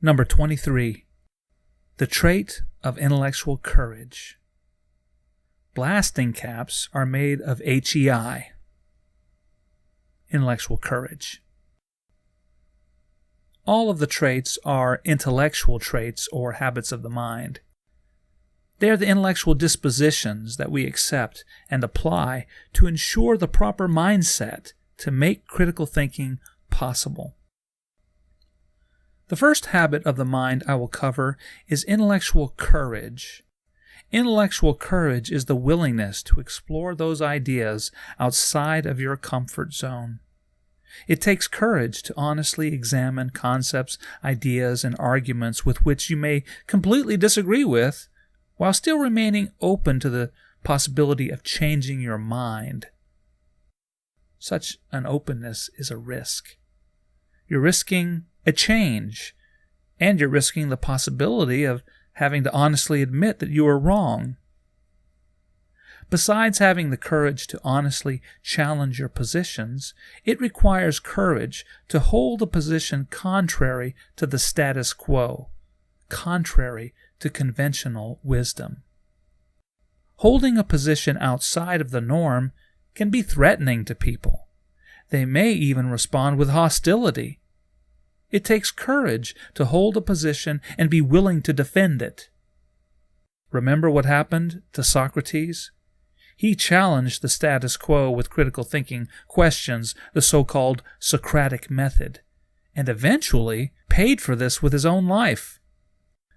Number 23. The trait of intellectual courage. Blasting caps are made of HEI, intellectual courage. All of the traits are intellectual traits or habits of the mind. They are the intellectual dispositions that we accept and apply to ensure the proper mindset to make critical thinking possible. The first habit of the mind I will cover is intellectual courage. Intellectual courage is the willingness to explore those ideas outside of your comfort zone. It takes courage to honestly examine concepts, ideas, and arguments with which you may completely disagree with, while still remaining open to the possibility of changing your mind. Such an openness is a risk. You're risking a change, and you're risking the possibility of having to honestly admit that you are wrong. Besides having the courage to honestly challenge your positions, it requires courage to hold a position contrary to the status quo, contrary to conventional wisdom. Holding a position outside of the norm can be threatening to people. They may even respond with hostility. It takes courage to hold a position and be willing to defend it. Remember what happened to Socrates? He challenged the status quo with critical thinking questions, the so-called Socratic method, and eventually paid for this with his own life.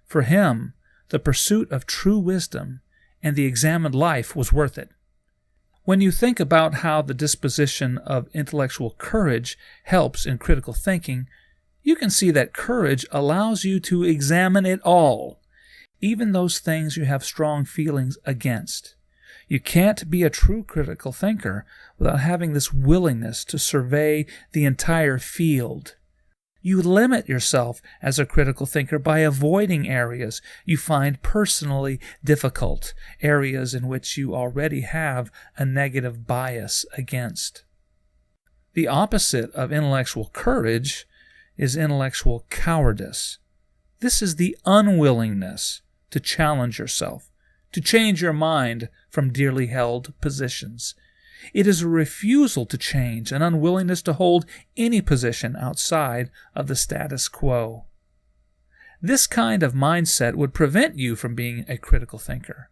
For him, the pursuit of true wisdom and the examined life was worth it. When you think about how the disposition of intellectual courage helps in critical thinking, you can see that courage allows you to examine it all, even those things you have strong feelings against. You can't be a true critical thinker without having this willingness to survey the entire field. You limit yourself as a critical thinker by avoiding areas you find personally difficult, areas in which you already have a negative bias against. The opposite of intellectual courage is intellectual cowardice. This is the unwillingness to challenge yourself, to change your mind from dearly held positions. It is a refusal to change, an unwillingness to hold any position outside of the status quo. This kind of mindset would prevent you from being a critical thinker.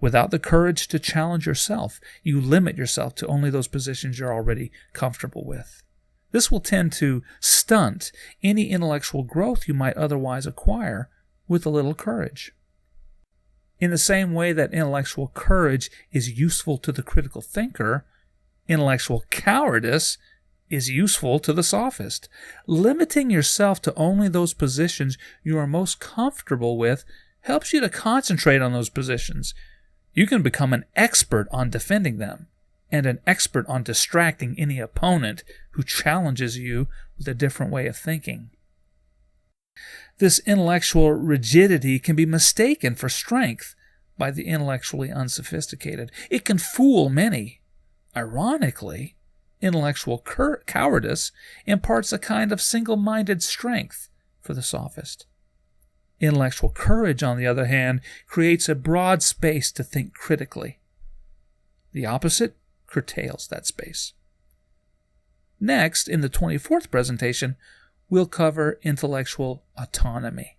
Without the courage to challenge yourself, you limit yourself to only those positions you're already comfortable with. This will tend to stunt any intellectual growth you might otherwise acquire with a little courage. In the same way that intellectual courage is useful to the critical thinker, intellectual cowardice is useful to the sophist. Limiting yourself to only those positions you are most comfortable with helps you to concentrate on those positions. You can become an expert on defending them, and an expert on distracting any opponent who challenges you with a different way of thinking. This intellectual rigidity can be mistaken for strength by the intellectually unsophisticated. It can fool many. Ironically, intellectual cowardice imparts a kind of single-minded strength for the sophist. Intellectual courage, on the other hand, creates a broad space to think critically. The opposite curtails that space. Next, in the 24th presentation, we'll cover intellectual autonomy.